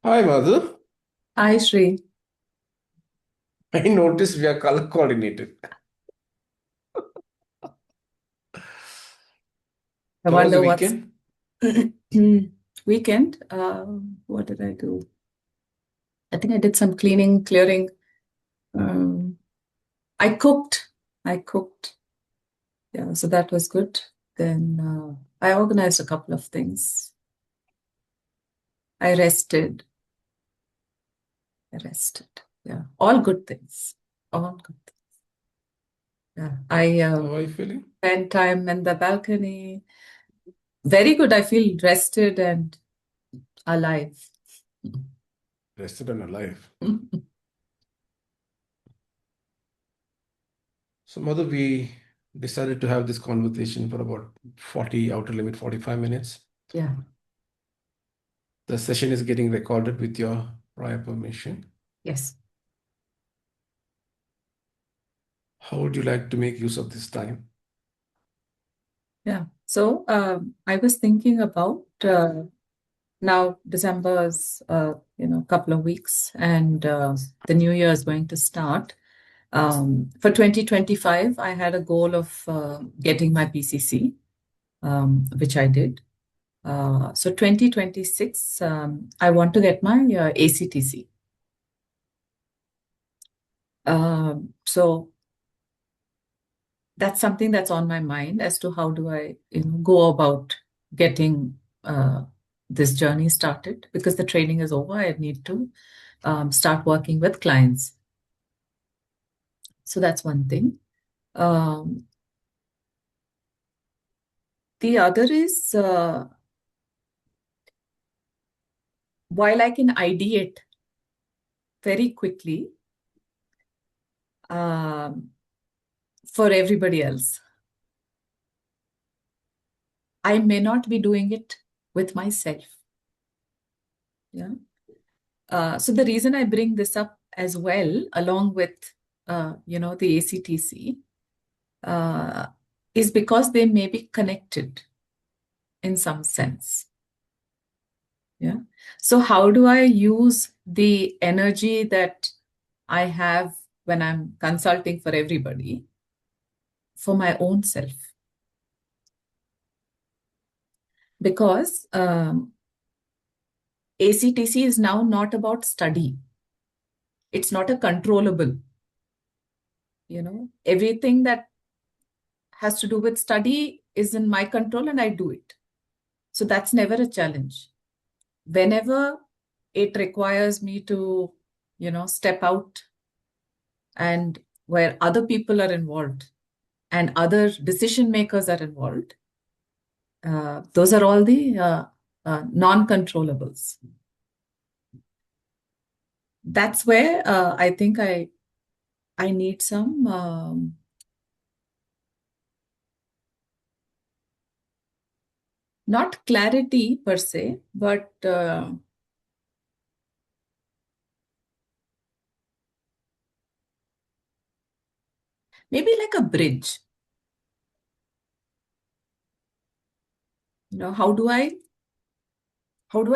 Hi, Madhu. Hi, Shri. I noticed we are color coordinated. I How was the wonder what's weekend? weekend. What did I do? I think I did some cleaning, clearing. Um, I cooked. I cooked. Yeah, so that was good. Then I organized a couple of things. I rested. I rested. Yeah, all good things. All good. Yeah, I How are you feeling? spent time in the balcony. Very good. I feel rested and alive. Rested and alive. So, Madhu, we decided to have this conversation for about 40, outer limit 45 minutes. Yeah. The session is getting recorded with your prior permission. Yes. How would you like to make use of this time? Yeah. So I was thinking about now December's couple of weeks, and the new year is going to start. For 2025, I had a goal of getting my PCC, which I did. So 2026, I want to get my ACTC. So that's something that's on my mind as to how do I go about getting this journey started, because the training is over. I need to start working with clients. So that's one thing. Um, the other is while I can ideate very quickly um, for everybody else, I may not be doing it with myself. Yeah. So the reason I bring this up as well, along with the ACTC, uh, is because they may be connected in some sense. Yeah. So how do I use the energy that I have when I'm consulting for everybody for my own self? Because ACTC is now not about study. It's not a controllable. Everything that has to do with study is in my control and I do it. So that's never a challenge. Whenever it requires me to, step out, and where other people are involved and other decision makers are involved, those are all the non-controllables. That's where I think I need some not clarity per se, but maybe like a bridge. How do I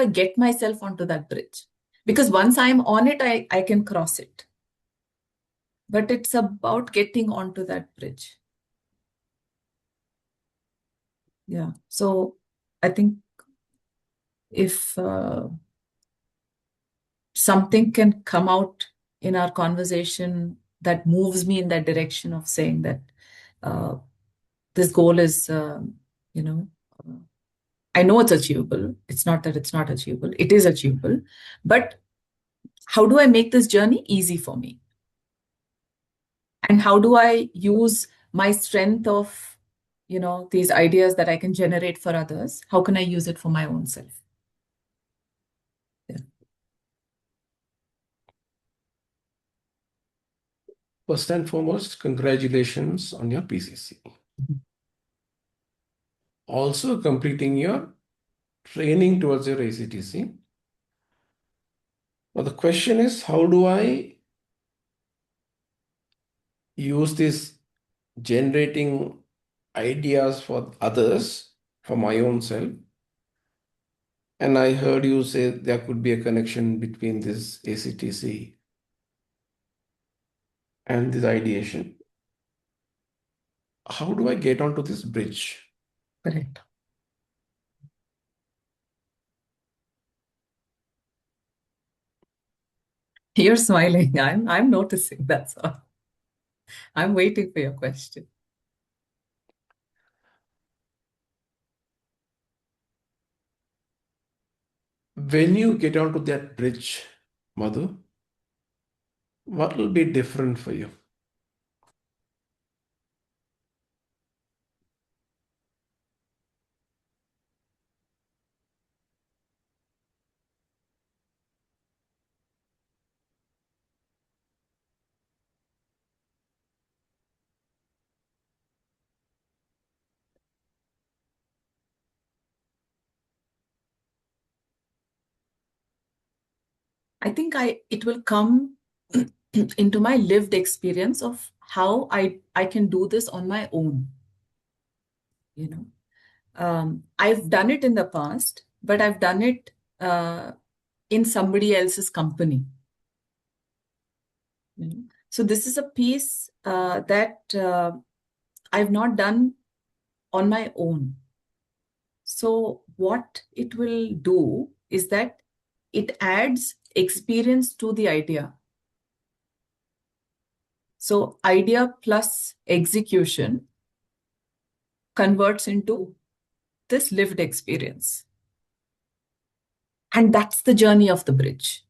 get myself onto that bridge? Because once I'm on it, I can cross it. But it's about getting onto that bridge. Yeah. So I think if something can come out in our conversation that moves me in that direction of saying that uh, this goal is, you know, uh, I know it's achievable. It's not that it's not achievable. It is achievable. But how do I make this journey easy for me? And how do I use my strength of, these ideas that I can generate for others? How can I use it for my own self? Yeah. First and foremost, congratulations on your PCC. Also, completing your training towards your ACTC. Now, the question is, how do I use this generating ideas for others, for my own self, And I heard you say there could be a connection between this ACTC and this ideation. How do I get onto this bridge? Correct. You're smiling. I'm noticing. That's all. I'm waiting for your question. When you get onto that bridge, Madhu, what will be different for you? I think it will come into my lived experience of how I can do this on my own. You know, I've done it in the past, but I've done it in somebody else's company. You know? So this is a piece that I've not done on my own. So what it will do is that it adds experience to the idea. So idea plus execution converts into this lived experience. And that's the journey of the bridge.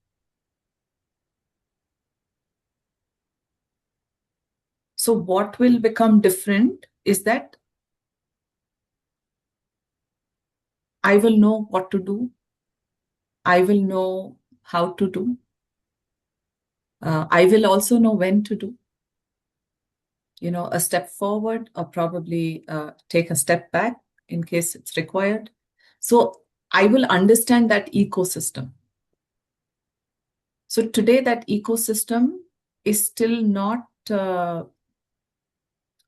So what will become different is that I will know what to do. I will know how to do. I will also know when to do. You know, a step forward or probably take a step back in case it's required. So I will understand that ecosystem. So today, that ecosystem is still not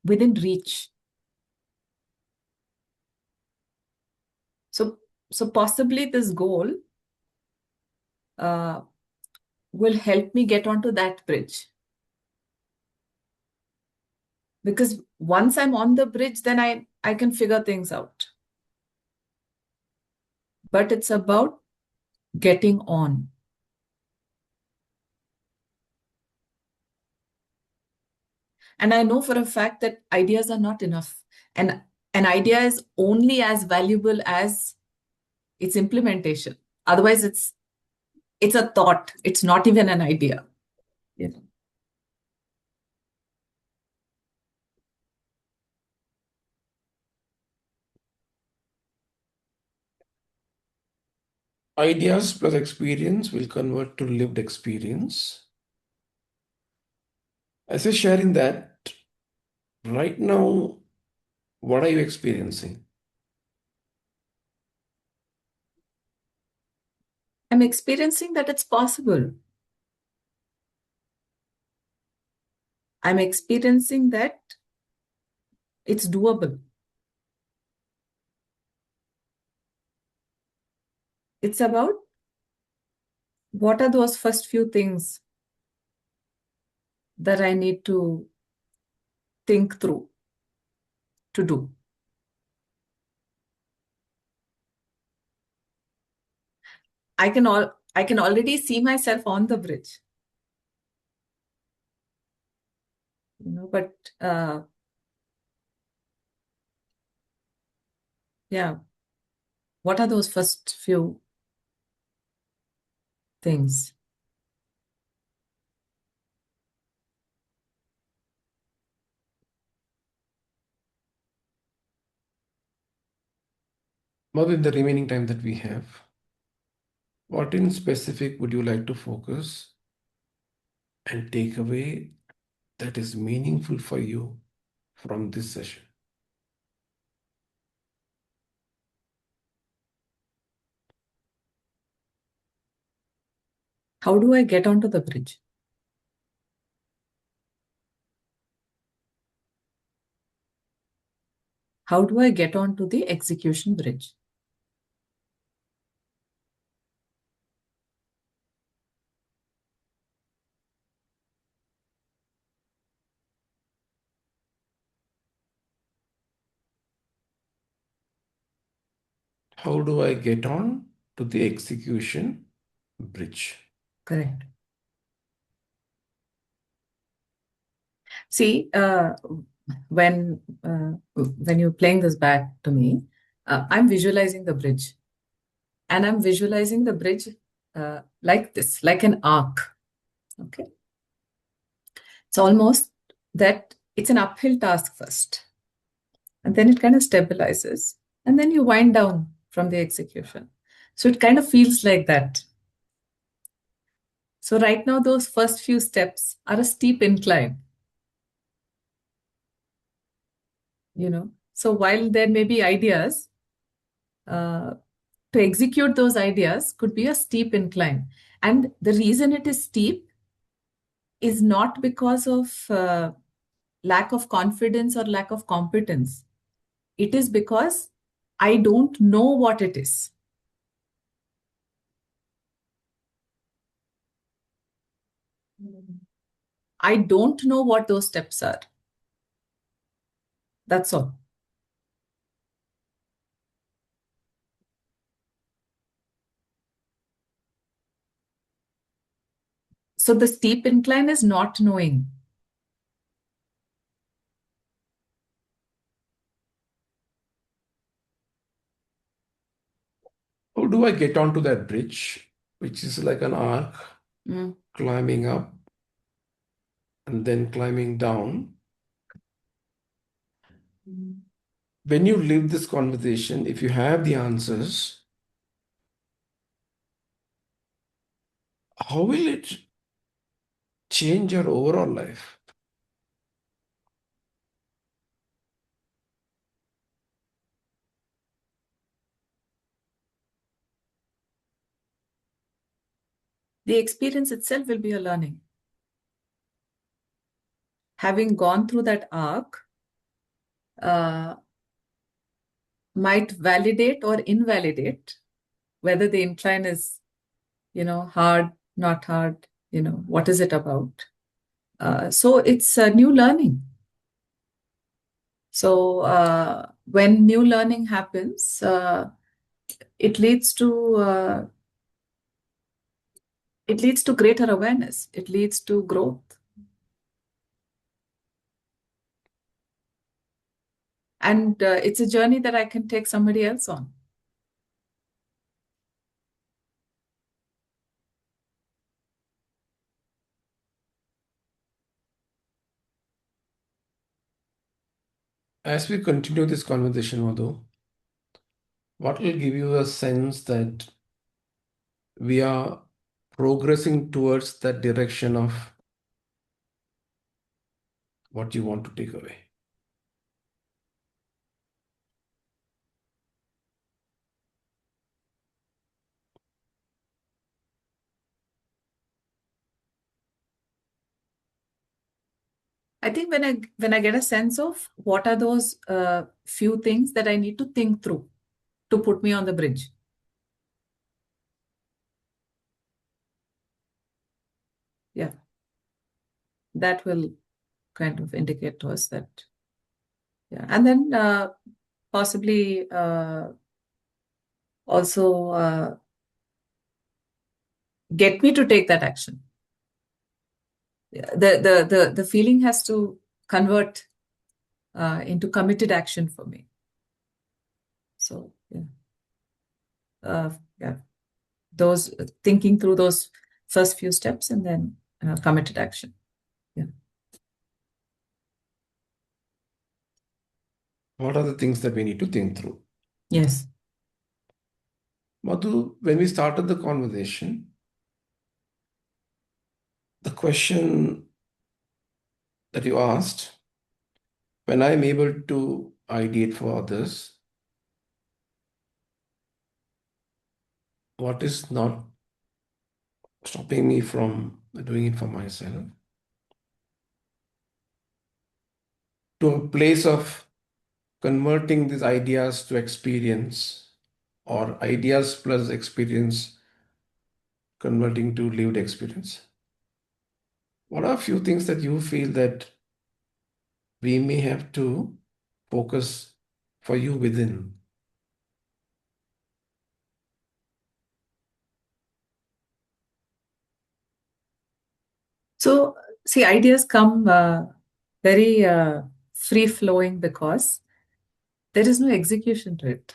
within reach. So possibly this goal will help me get onto that bridge. Because once I'm on the bridge, then I can figure things out. But it's about getting on. And I know for a fact that ideas are not enough. And an idea is only as valuable as its implementation. Otherwise, it's a thought. It's not even an idea. You know? Ideas plus experience will convert to lived experience. As you're sharing that, right now, what are you experiencing? I'm experiencing that it's possible. I'm experiencing that it's doable. It's about what are those first few things that I need to think through to do. I can already see myself on the bridge. You know, but yeah, what are those first few things? Madhu, in the remaining time that we have, what in specific would you like to focus and take away that is meaningful for you from this session? How do I get onto the bridge? How do I get onto the execution bridge? How do I get on to the execution bridge? Correct. See, when you're playing this back to me, I'm visualizing the bridge, and I'm visualizing the bridge like this, like an arc. Okay, it's almost that it's an uphill task first, and then it kind of stabilizes, and then you wind down from the execution. So it kind of feels like that. So right now, those first few steps are a steep incline, you know. So while there may be ideas, uh, to execute those ideas could be a steep incline. And the reason it is steep is not because of lack of confidence or lack of competence. It is because I don't know what it is. I don't know what those steps are. That's all. So the steep incline is not knowing. How do I get onto that bridge, which is like an arc, Mm. climbing up and then climbing down? When you leave this conversation, if you have the answers, how will it change your overall life? The experience itself will be a learning. Having gone through that arc uh, might validate or invalidate whether the incline is, hard, not hard, what is it about? So it's a new learning. So when new learning happens, it leads to uh, it leads to greater awareness. It leads to growth, and it's a journey that I can take somebody else on. As we continue this conversation, Madhu, what will give you a sense that we are progressing towards that direction of what you want to take away? I think when I get a sense of what are those few things that I need to think through to put me on the bridge. Yeah, that will kind of indicate to us that. Yeah, and then possibly also get me to take that action. Yeah, the feeling has to convert into committed action for me. So yeah, those thinking through those first few steps and then committed action. Yeah. What are the things that we need to think through? Yes. Madhu, when we started the conversation, the question that you asked, when I'm able to ideate for others, what is not stopping me from doing it for myself? To a place of converting these ideas to experience, or ideas plus experience converting to lived experience. What are a few things that you feel that we may have to focus for you within? So, see, ideas come very free flowing because there is no execution to it.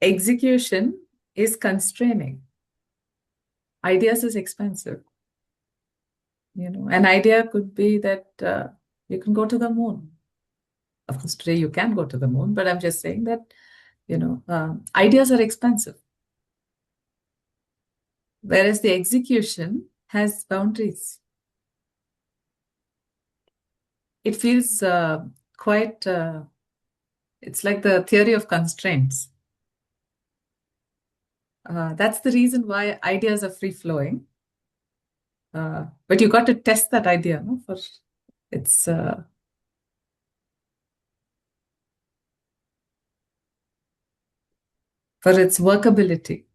Execution is constraining. Ideas is expensive. An idea could be that you can go to the moon. Of course, today you can go to the moon, but I'm just saying that, ideas are expensive. Whereas the execution has boundaries. It feels quite, it's like the theory of constraints. That's the reason why ideas are free flowing. But you got to test that idea, no? For its workability.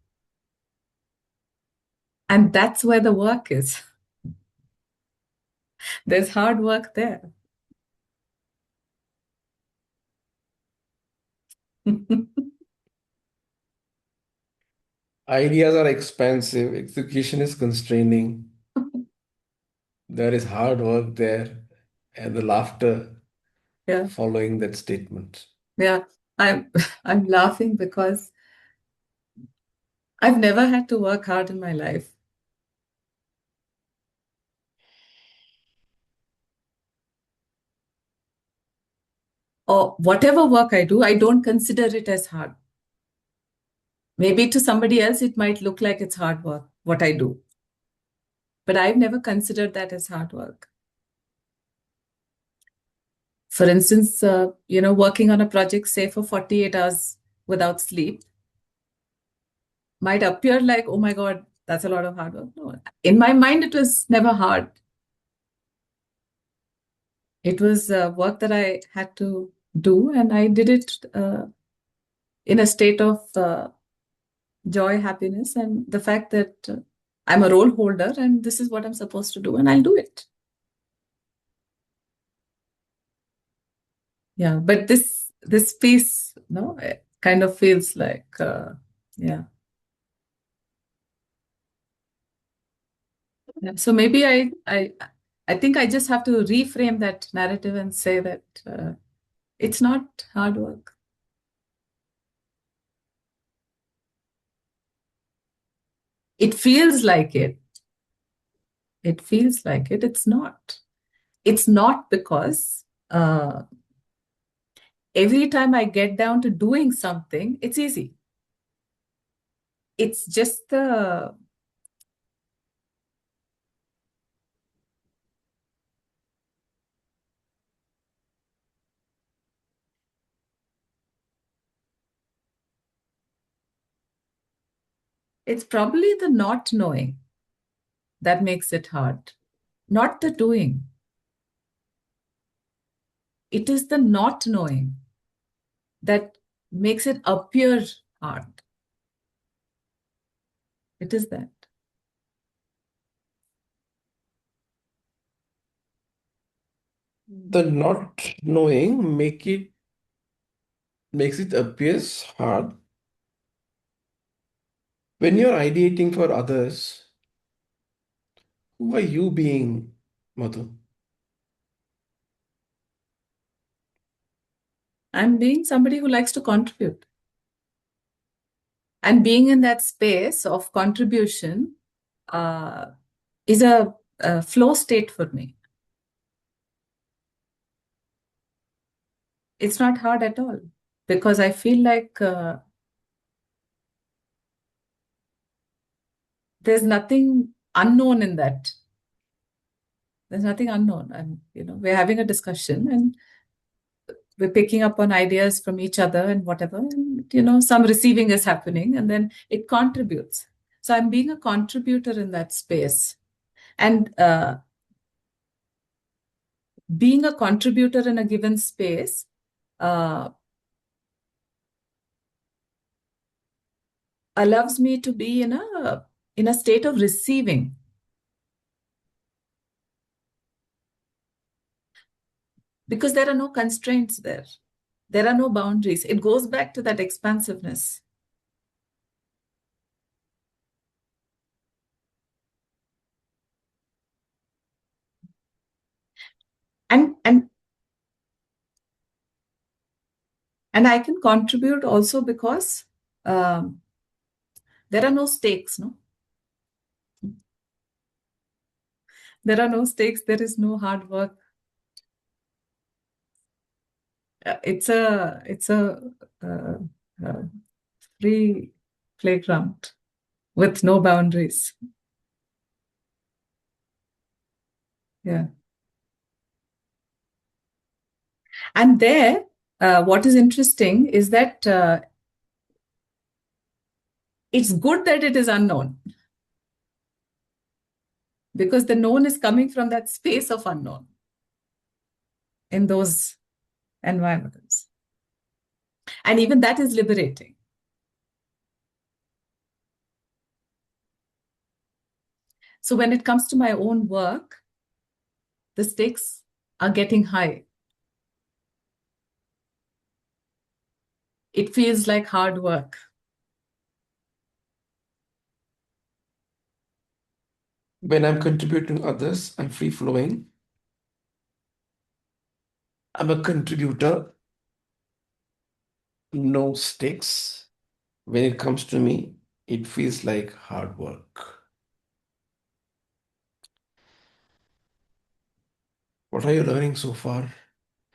And that's where the work is. There's hard work there. Ideas are expensive, execution is constraining. There is hard work there, and the laughter Yeah, following that statement. yeah. I'm I'm laughing because I've never had to work hard in my life. Or whatever work I do, I don't consider it as hard. Maybe to somebody else, it might look like it's hard work, what I do. But I've never considered that as hard work. For instance, working on a project, say for 48 hours without sleep, might appear like, oh my God, that's a lot of hard work. No, in my mind, it was never hard. It was work that I had to do, and I did it in a state of joy, happiness, and the fact that I'm a role holder and this is what I'm supposed to do, and I'll do it. Yeah, but this piece, no, it kind of feels like, yeah. Yeah. So maybe I think I just have to reframe that narrative and say that it's not hard work. It feels like it. It feels like it. It's not. It's not because every time I get down to doing something, it's easy. It's just it's probably the not knowing that makes it hard, not the doing. It is the not knowing that makes it appear hard. It is that. The not knowing makes it appears hard. When you're ideating for others, who are you being, Madhu? I'm being somebody who likes to contribute. And being in that space of contribution uh, is a flow state for me. It's not hard at all because I feel like there's nothing unknown in that. There's nothing unknown. And, we're having a discussion and we're picking up on ideas from each other and whatever. And, some receiving is happening and then it contributes. So I'm being a contributor in that space. And being a contributor in a given space uh, allows me to be in a state of receiving because there are no constraints there. There are no boundaries. It goes back to that expansiveness. And and and I can contribute also because um, there are no stakes, no? There are no stakes, there is no hard work. It's a uh, uh, free playground with no boundaries. Yeah. And there, what is interesting is that it's good that it is unknown because the known is coming from that space of unknown in those environments. And even that is liberating. So when it comes to my own work, the stakes are getting high. It feels like hard work. When I'm contributing others, I'm free flowing. I'm a contributor, no stakes. When it comes to me, it feels like hard work. What are you learning so far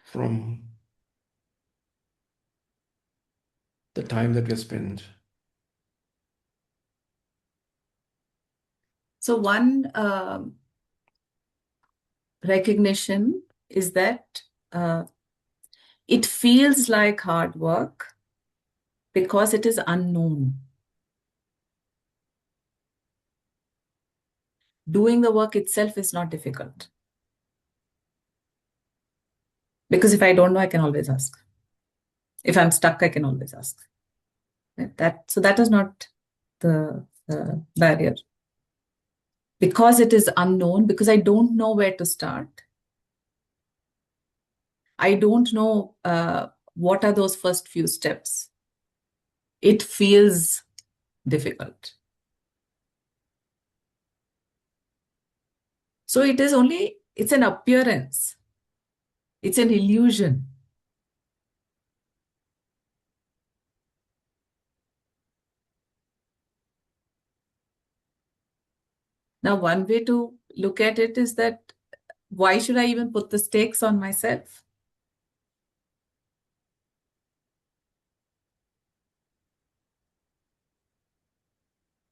from the time that we have spent? So one recognition is that it feels like hard work because it is unknown. Doing the work itself is not difficult. Because if I don't know, I can always ask. If I'm stuck, I can always ask. So that is not the barrier. Because it is unknown, because I don't know where to start. I don't know what are those first few steps. It feels difficult. So it's an appearance. It's an illusion. Now, one way to look at it is that why should I even put the stakes on myself?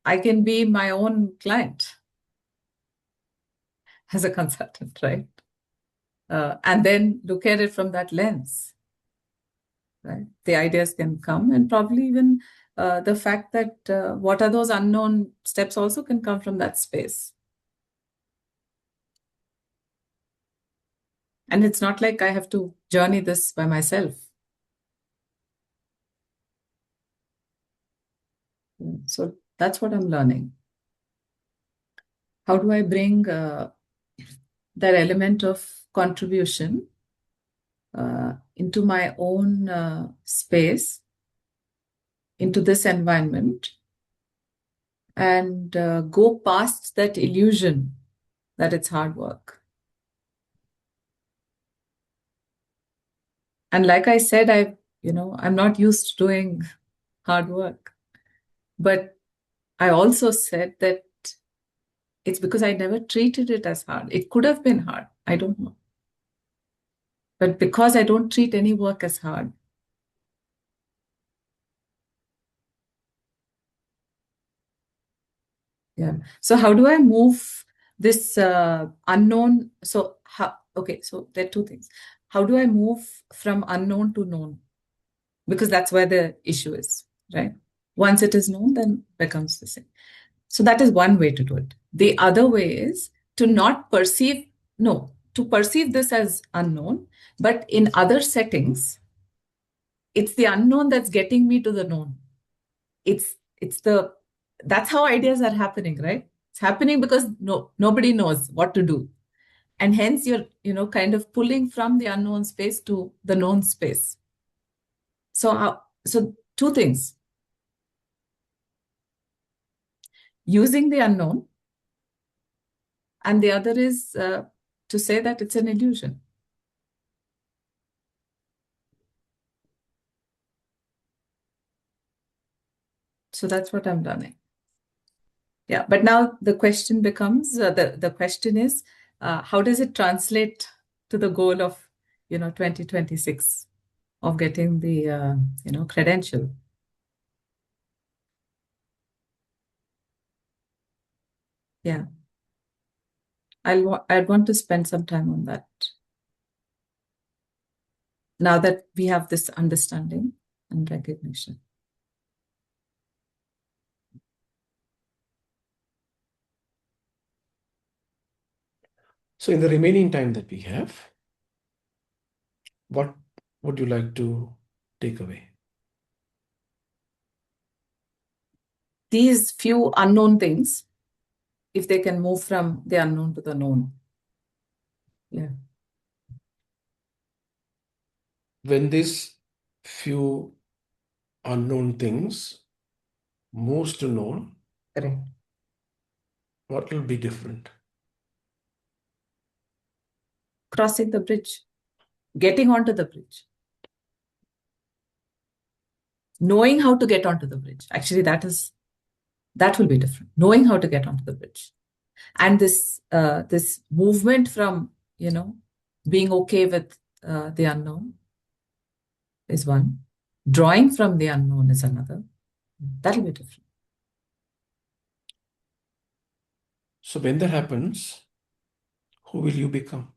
I can be my own client as a consultant, right? And then look at it from that lens, right? The ideas can come, and probably even the fact that what are those unknown steps also can come from that space. And it's not like I have to journey this by myself. So that's what I'm learning. How do I bring that element of contribution into my own space, into this environment, and go past that illusion that it's hard work? And like I said, I'm not used to doing hard work. But I also said that it's because I never treated it as hard. It could have been hard. I don't know. But because I don't treat any work as hard, yeah. So how do I move this unknown? Okay, so there are two things. How do I move from unknown to known? Because that's where the issue is, right? Once it is known, then it becomes the same. So that is one way to do it. The other way is to not perceive, no, to perceive this as unknown, but in other settings, it's the unknown that's getting me to the known. It's the That's how ideas are happening, right? It's happening because nobody knows what to do. And hence you're, kind of pulling from the unknown space to the known space. So two things. Using the unknown, and the other is to say that it's an illusion. So that's what I'm learning. Yeah, but now the question becomes the question is how does it translate to the goal of 2026 of getting the credential? Yeah, I'd want to spend some time on that now that we have this understanding and recognition. So, in the remaining time that we have, what would you like to take away? These few unknown things, if they can move from the unknown to the known. Yeah. When these few unknown things moves to known, Correct. what will be different? Crossing the bridge, getting onto the bridge, knowing how to get onto the bridge. Actually, that will be different. Knowing how to get onto the bridge, and this movement from being okay with the unknown is one. Drawing from the unknown is another. That'll be different. So, when that happens, who will you become?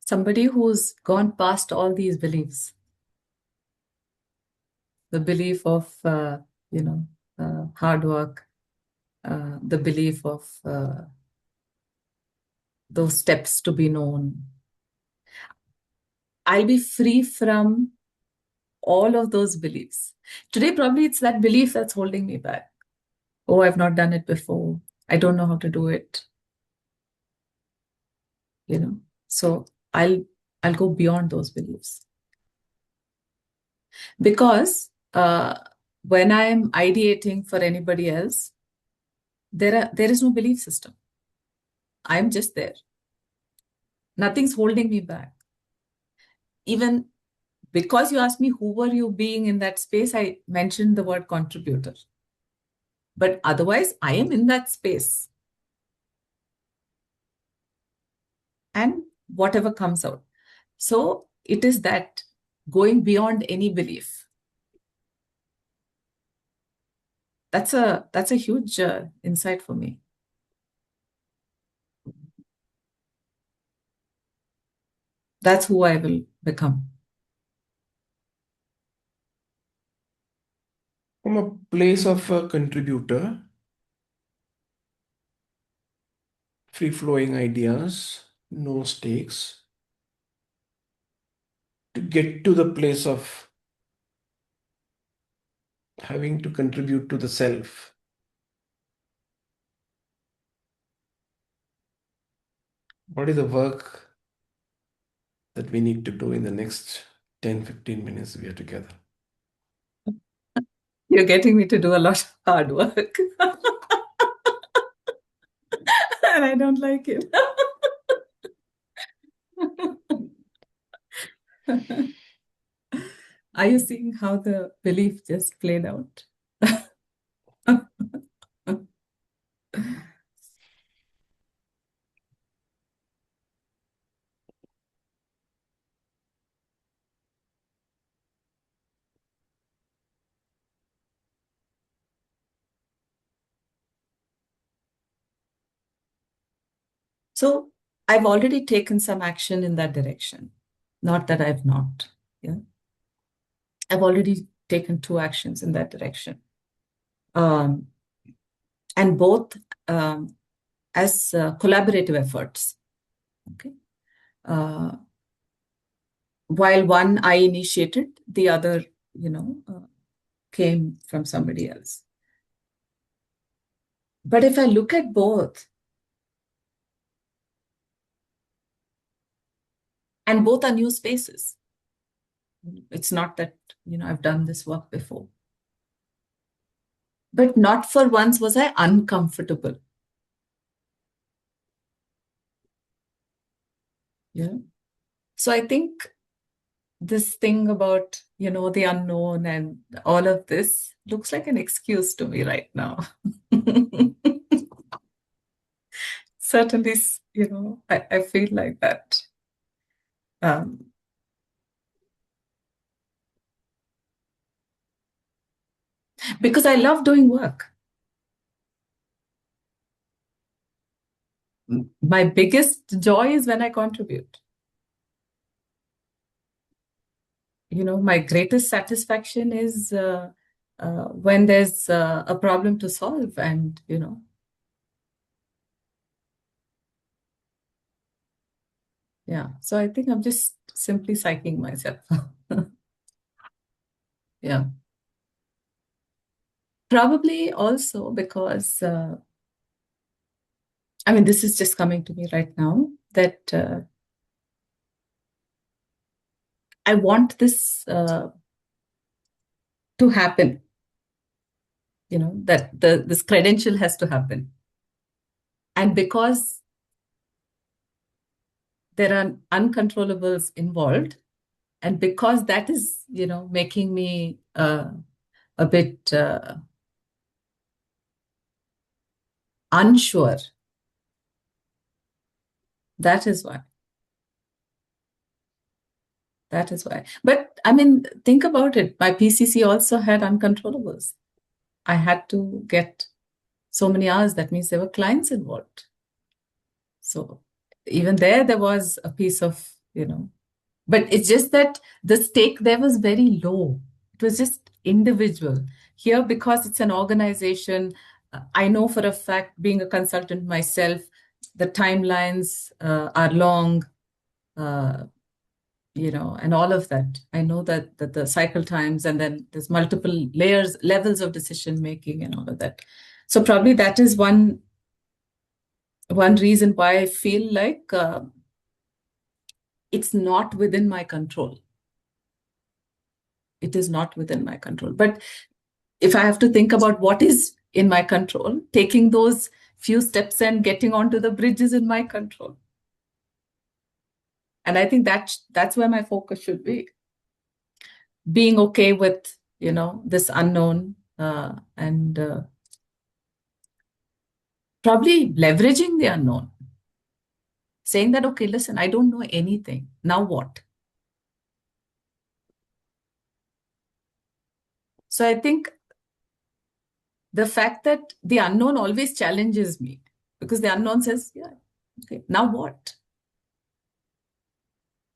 Somebody who's gone past all these beliefs, the belief of hard work, the belief of those steps to be known. I'll be free from all of those beliefs. Today, probably it's that belief that's holding me back. Oh, I've not done it before. I don't know how to do it. So I'll go beyond those beliefs. Because when I am ideating for anybody else, there is no belief system. I'm just there. Nothing's holding me back. Even because you asked me who were you being in that space, I mentioned the word contributor. But otherwise, I am in that space. And whatever comes out. So it is that going beyond any belief. That's a huge insight for me. That's who I will become. From a place of a contributor, free flowing ideas, no stakes, to get to the place of having to contribute to the self. What is the work that we need to do in the next 10-15 minutes we are together? You're getting me to do a lot of hard work. And I don't like it. Are you seeing how the belief just played out? So I've already taken some action in that direction. Not that I've not. Yeah. I've already taken 2 actions in that direction. And both as collaborative efforts. Okay. While one I initiated, the other, came from somebody else. But if I look at both, and both are new spaces, it's not that I've done this work before. But not for once was I uncomfortable. Yeah. So I think this thing about, the unknown and all of this looks like an excuse to me right now. Certainly, I feel like that. Um, because I love doing work. My biggest joy is when I contribute. My greatest satisfaction is when there's a problem to solve, and yeah. So I think I'm just simply psyching myself. Yeah. Probably also because, I mean, this is just coming to me right now that I want this to happen, that this credential has to happen. And because there are uncontrollables involved, and because that is, making me a bit unsure, that is why. That is why. But I mean, think about it. My PCC also had uncontrollables. I had to get so many hours. That means there were clients involved. So even there was a piece of, but it's just that the stake there was very low. It was just individual. Here, because it's an organization, I know for a fact, being a consultant myself, the timelines are long. And all of that. I know that the cycle times, and then there's multiple levels of decision making and all of that. So probably that is one reason why I feel like it's not within my control. It is not within my control. But if I have to think about what is in my control, taking those few steps and getting onto the bridge is in my control. And I think that's where my focus should be. Being okay with, this unknown, and probably leveraging the unknown, saying that, okay, listen, I don't know anything. Now what? So I think the fact that the unknown always challenges me, because the unknown says, yeah, okay, now what?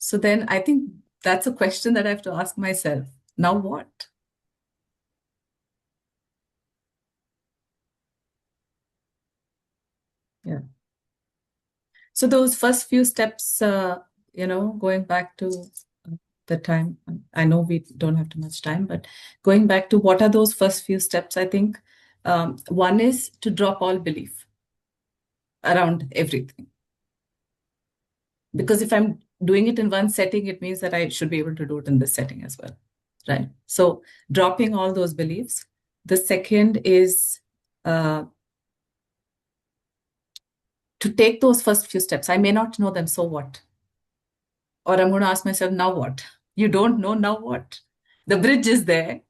So then I think that's a question that I have to ask myself. Now what? Yeah. So those first few steps, going back to the time, I know we don't have too much time, but going back to what are those first few steps, I think one is to drop all belief around everything. Because if I'm doing it in one setting, it means that I should be able to do it in this setting as well, right? So dropping all those beliefs. The second is to take those first few steps. I may not know them, so what? Or I'm going to ask myself, now what? You don't know, now what? The bridge is there.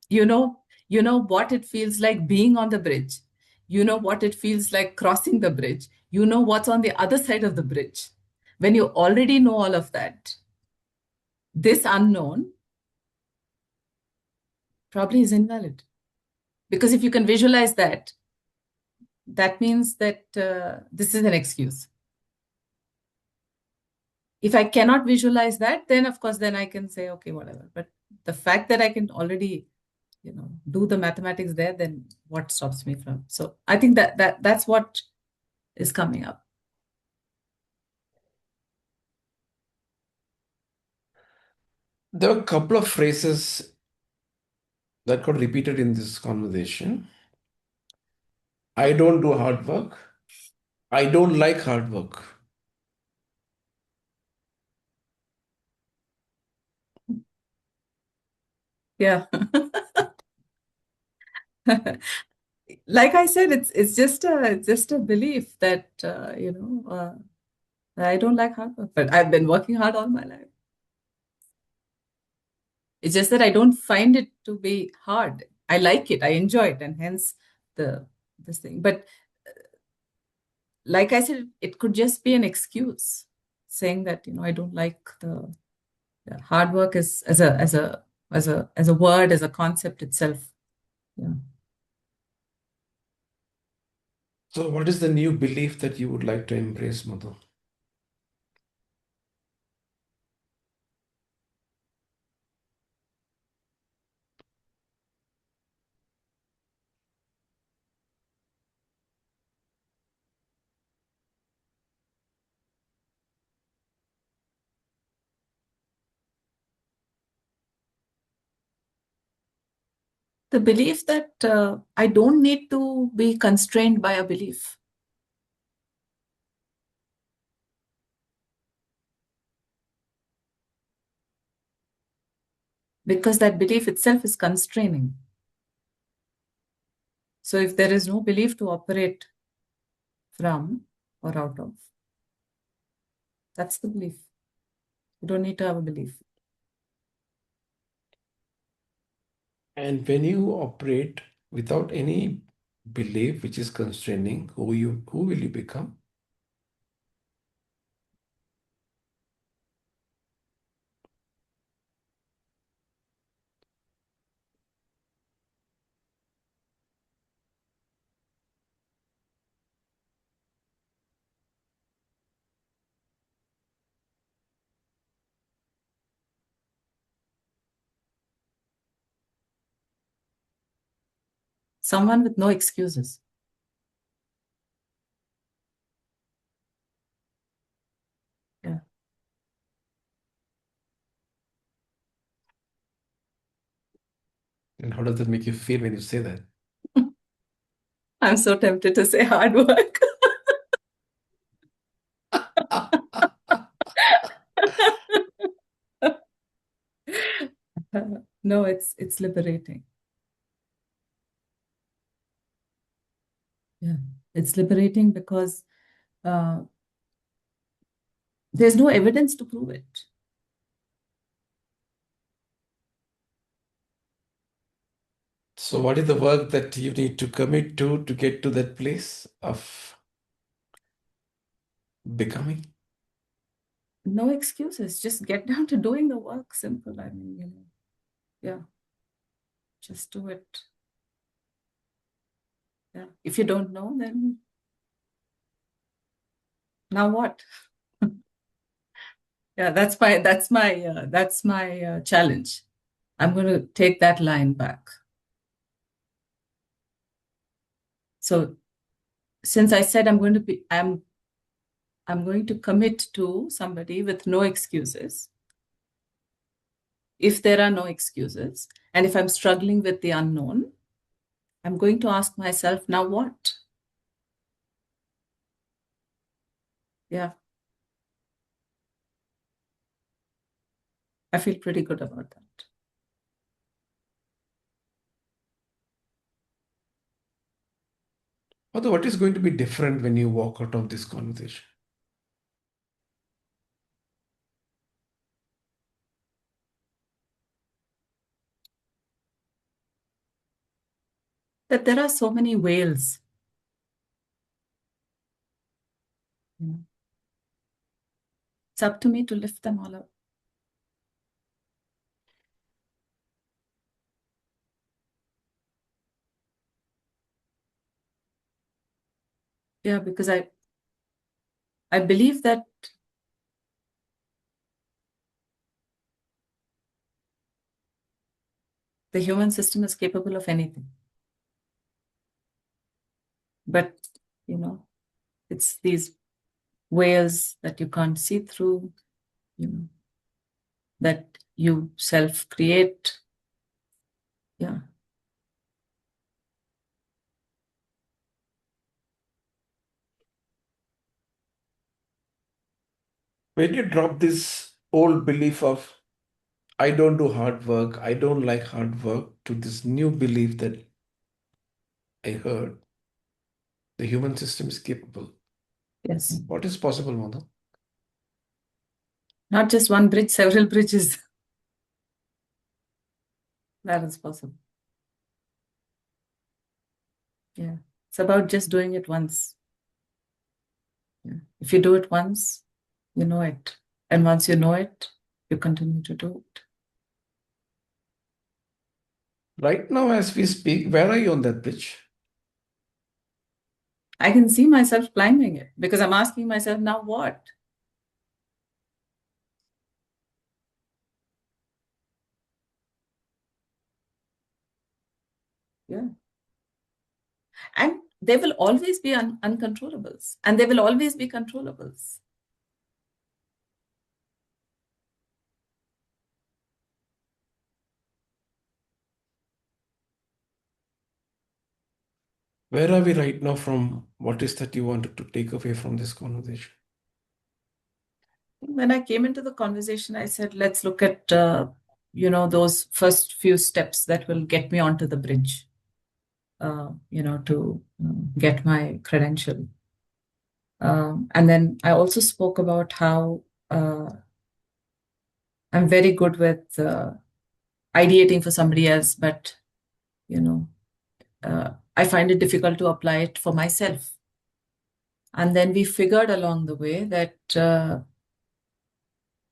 You know what it feels like being on the bridge. You know what it feels like crossing the bridge. You know what's on the other side of the bridge. When you already know all of that, this unknown probably is invalid. Because if you can visualize that, that means that this is an excuse. If I cannot visualize that, then of course, then I can say, okay, whatever. But the fact that I can already, do the mathematics there, then what stops me from? So I think that's what is coming up. There are a couple of phrases that got repeated in this conversation. I don't do hard work. I don't like hard work. Yeah. Like I said, it's just a belief that I don't like hard work, but I've been working hard all my life. It's just that I don't find it to be hard. I like it, I enjoy it, and hence the this thing. But like I said, it could just be an excuse, saying that I don't like the hard work is as a word, as a concept itself. Yeah. So, what is the new belief that you would like to embrace, Madhu? The belief that I don't need to be constrained by a belief, because that belief itself is constraining. So if there is no belief to operate from or out of, that's the belief. You don't need to have a belief. And when you operate without any belief which is constraining, who will you become? Someone with no excuses. Yeah. And how does that make you feel when you say that? I'm so tempted to say hard work. No, it's liberating. Yeah. It's liberating because uh, there's no evidence to prove it. So, what is the work that you need to commit to get to that place of becoming? No excuses. Just get down to doing the work. Simple. I mean, yeah, just do it. Yeah. If you don't know, then now what? Yeah, that's my challenge. I'm going to take that line back. So since I said I'm going to commit to somebody with no excuses. If there are no excuses, and if I'm struggling with the unknown, I'm going to ask myself, now what? Yeah, I feel pretty good about that. Although, what is going to be different when you walk out of this conversation? That there are so many whales. You know, it's up to me to lift them all up. Yeah, because I believe that the human system is capable of anything. But, you know, it's these whales that you can't see through, you know, that you self create. Yeah. When you drop this old belief of I don't do hard work, I don't like hard work, to this new belief that I heard the human system is capable. Yes. What is possible, Madhu? Not just one bridge, several bridges. That is possible. Yeah. It's about just doing it once. Yeah. If you do it once, you know it. And once you know it, you continue to do it. Right now, as we speak, where are you on that bridge? I can see myself climbing it because I'm asking myself, now what? Yeah. And there will always be uncontrollables, and there will always be controllables. Where are we right now from what is that you wanted to take away from this conversation? When I came into the conversation, I said, let's look at, those first few steps that will get me onto the bridge, to get my credential. And then I also spoke about how I'm very good with ideating for somebody else, but, I find it difficult to apply it for myself. And then we figured along the way that there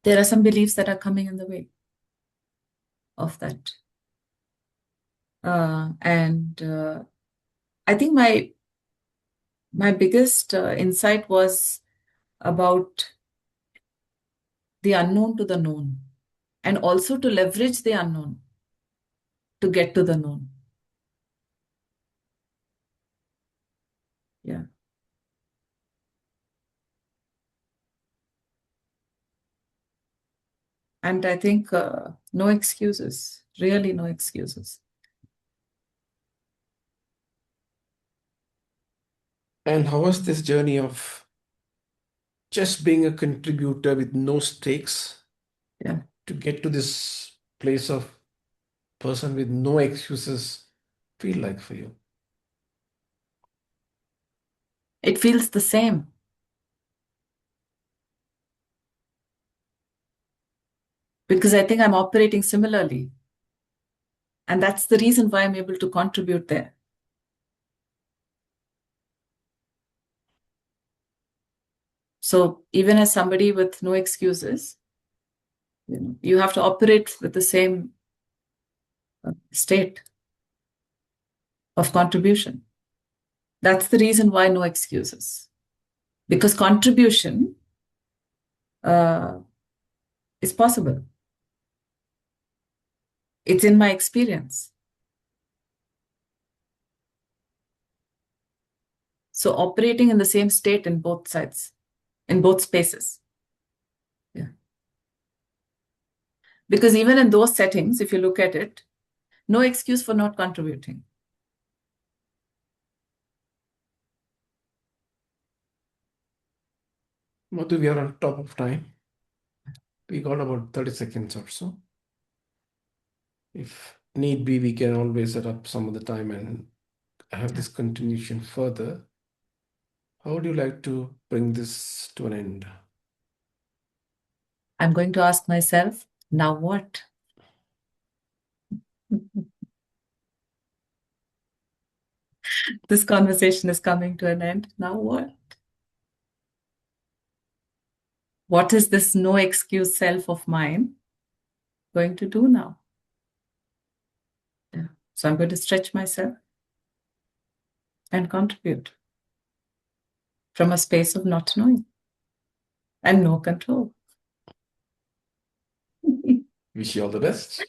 are some beliefs that are coming in the way of that. And I think my biggest insight was about the unknown to the known, and also to leverage the unknown to get to the known. Yeah. And I think no excuses, really no excuses. And how was this journey of just being a contributor with no stakes Yeah. to get to this place of person with no excuses feel like for you? It feels the same because I think I'm operating similarly. And that's the reason why I'm able to contribute there. So even as somebody with no excuses, you have to operate with the same state of contribution. That's the reason why no excuses. Because contribution is possible. It's in my experience. So operating in the same state in both sides, in both spaces. Yeah. Because even in those settings, if you look at it, no excuse for not contributing. Madhu, we are on top of time. We got about 30 seconds or so. If need be, we can always set up some other time and have this continuation further. How would you like to bring this to an end? I'm going to ask myself, now what? This conversation is coming to an end. Now what? What is this no excuse self of mine going to do now? Yeah. So I'm going to stretch myself and contribute from a space of not knowing and no control. Wish you all the best.